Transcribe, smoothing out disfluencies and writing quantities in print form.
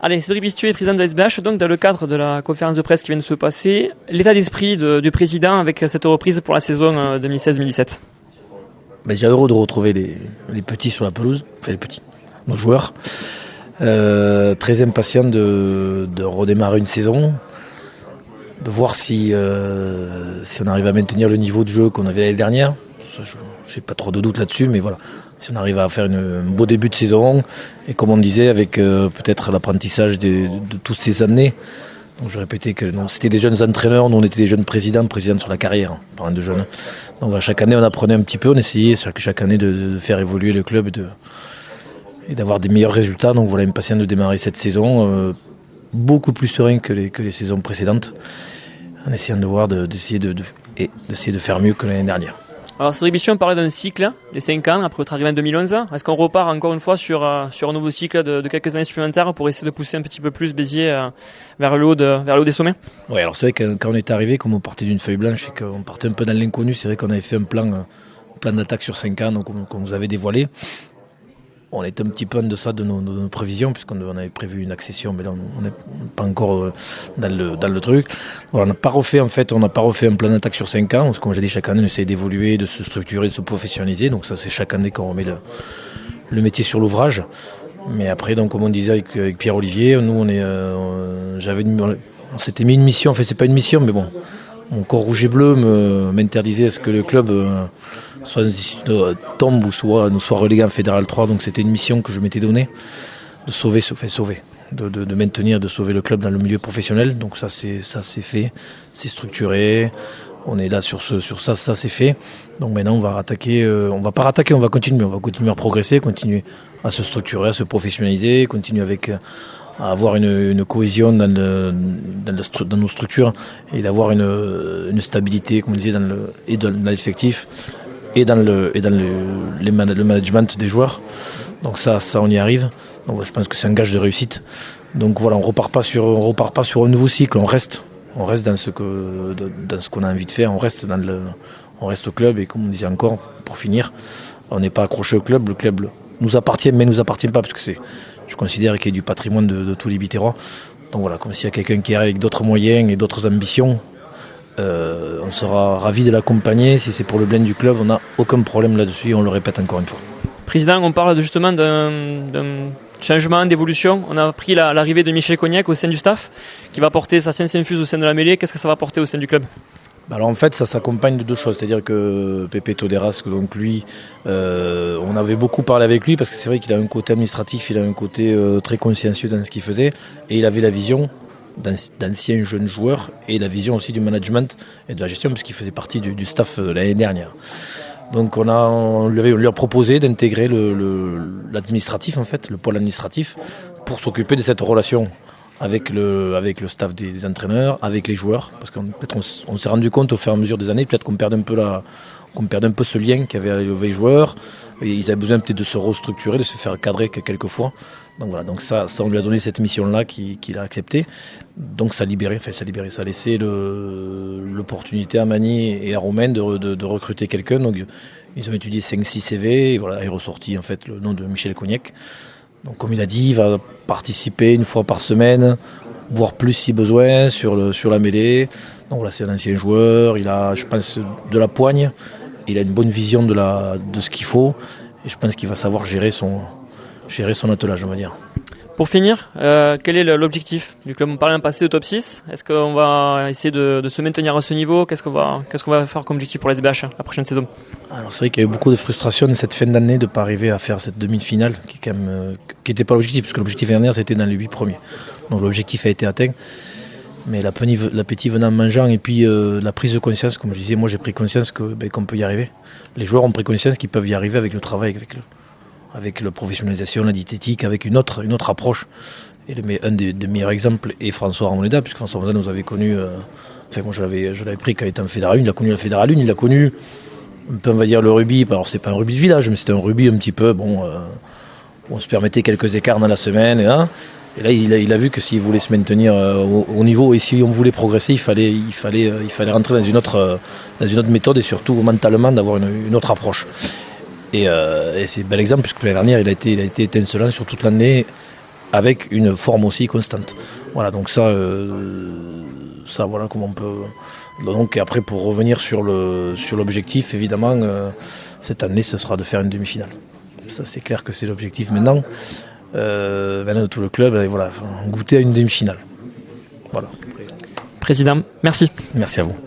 Allez, Cédric Bistieu est président de la SBH, donc dans le cadre de la conférence de presse qui vient de se passer, l'état d'esprit du président avec cette reprise pour la saison 2016-2017. Déjà heureux de retrouver les petits sur la pelouse, enfin les petits, nos joueurs. Très impatient de redémarrer une saison, de voir si on arrive à maintenir le niveau de jeu qu'on avait l'année dernière. Je n'ai pas trop de doute là-dessus, mais voilà. Si on arrive à faire un beau début de saison, et comme on disait, avec peut-être l'apprentissage de toutes ces années. Donc je répétais que c'était des jeunes entraîneurs, nous on était des jeunes présidents sur la carrière, parlant de jeunes. Donc à chaque année on apprenait un petit peu, on essayait chaque année de faire évoluer le club et d'avoir des meilleurs résultats. Donc voilà, impatient de démarrer cette saison beaucoup plus serein que les saisons précédentes, en essayant d'essayer de faire mieux que l'année dernière. Alors Cédric Bistieu, on parlait d'un cycle des 5 ans après votre arrivée en 2011. Est-ce qu'on repart encore une fois sur un nouveau cycle de quelques années supplémentaires pour essayer de pousser un petit peu plus Béziers vers le haut des sommets? Oui, alors c'est vrai que quand on est arrivé, comme on partait d'une feuille blanche et qu'on partait un peu dans l'inconnu, c'est vrai qu'on avait fait un plan d'attaque sur 5 ans qu'on nous avait dévoilé. On est un petit peu en deçà de nos prévisions, puisqu'on avait prévu une accession, mais là on n'est pas encore dans le truc. Voilà, on n'a pas refait un plan d'attaque sur 5 ans, parce que comme j'ai dit, chaque année on essaie d'évoluer, de se structurer, de se professionnaliser, donc ça c'est chaque année qu'on remet le métier sur l'ouvrage. Mais après, donc comme on disait avec Pierre-Olivier, nous on s'était mis une mission, enfin c'est pas une mission, mais bon, mon corps rouge et bleu m'interdisait à ce que le club soit tombe ou soit relégué en Fédéral 3, donc c'était une mission que je m'étais donnée, de sauver, de maintenir, de sauver le club dans le milieu professionnel. Donc ça c'est fait, c'est structuré, on est là sur ça c'est fait. Donc maintenant on va va continuer à progresser, continuer à se structurer, à se professionnaliser, continuer à avoir une cohésion dans nos structures et d'avoir une stabilité, comme on disait, dans l'effectif et dans le management des joueurs. Donc ça on y arrive. Donc je pense que c'est un gage de réussite. Donc voilà, on repart pas sur un nouveau cycle, on reste dans ce qu'on a envie de faire, on reste au club, et comme on disait encore, pour finir, on n'est pas accroché au club, le club nous appartient mais nous appartient pas, parce que je considère qu'il y a du patrimoine de tous les Biterrois. Donc voilà, comme s'il y a quelqu'un qui arrive avec d'autres moyens et d'autres ambitions, on sera ravis de l'accompagner. Si c'est pour le bien du club, on n'a aucun problème là-dessus, on le répète encore une fois. Président, on parle justement d'un changement, d'évolution. On a appris l'arrivée de Michel Cognac au sein du staff, qui va porter sa science infuse au sein de la mêlée. Qu'est-ce que ça va porter au sein du club? Alors en fait, ça s'accompagne de deux choses, c'est-à-dire que Pépé Toderas, donc lui, on avait beaucoup parlé avec lui, parce que c'est vrai qu'il a un côté administratif, il a un côté très consciencieux dans ce qu'il faisait, et il avait la vision d'anciens jeunes joueurs et la vision aussi du management et de la gestion, puisqu'il faisait partie du staff l'année dernière. Donc on lui a proposé d'intégrer l'administratif, en fait, le pôle administratif, pour s'occuper de cette relation avec le staff des entraîneurs, avec les joueurs, parce qu'on s'est rendu compte au fur et à mesure des années, peut-être qu'on perd un peu ce lien qu'il y avait avec les joueurs, et ils avaient besoin peut-être de se restructurer, de se faire cadrer quelques fois. Donc voilà, donc ça on lui a donné cette mission-là qu'il a acceptée. Donc ça a laissé l'opportunité à Mani et à Romain de recruter quelqu'un. Donc ils ont étudié 5-6 CV, et voilà, est ressorti en fait le nom de Michel Cognac. Donc comme il a dit, il va participer une fois par semaine, voire plus si besoin, sur la mêlée. Donc voilà, c'est un ancien joueur, il a, je pense, de la poigne, il a une bonne vision de ce qu'il faut, et je pense qu'il va savoir gérer son attelage, on va dire. Pour finir, quel est l'objectif du club? On parlait d'un passé de top 6. Est-ce qu'on va essayer de se maintenir à ce niveau? Qu'est-ce qu'on va faire comme objectif pour la SBH la prochaine saison? Alors c'est vrai qu'il y a eu beaucoup de frustration cette fin d'année de ne pas arriver à faire cette demi-finale qui n'était pas l'objectif, parce que l'objectif l'année dernière c'était dans les 8 premiers. Donc l'objectif a été atteint. Mais l'appétit venant en mangeant, et puis la prise de conscience, comme je disais, moi j'ai pris conscience qu'on peut y arriver. Les joueurs ont pris conscience qu'ils peuvent y arriver avec le travail, avec la professionnalisation, la diététique, avec une autre approche. Et un des meilleurs exemples est François Ramoneda, puisque François Ramoneda nous avait connu, moi je l'avais pris quand il était en Fédéral 1, il a connu la Fédéral 1, il a connu un peu, on va dire, le rugby. Alors c'est pas un rugby de village, mais c'était un rugby un petit peu, où on se permettait quelques écarts dans la semaine, et là il a vu que s'il voulait se maintenir au niveau, et si on voulait progresser, il fallait rentrer dans une autre méthode, et surtout mentalement d'avoir une autre approche. Et c'est un bel exemple, puisque l'année dernière il a été étincelant sur toute l'année, avec une forme aussi constante. Voilà, donc ça voilà comment on peut. Donc après, pour revenir sur l'objectif, évidemment, cette année, ce sera de faire une demi-finale. Ça, c'est clair que c'est l'objectif maintenant. Maintenant de tout le club, et voilà, goûter à une demi-finale. Voilà. Président, merci. Merci à vous.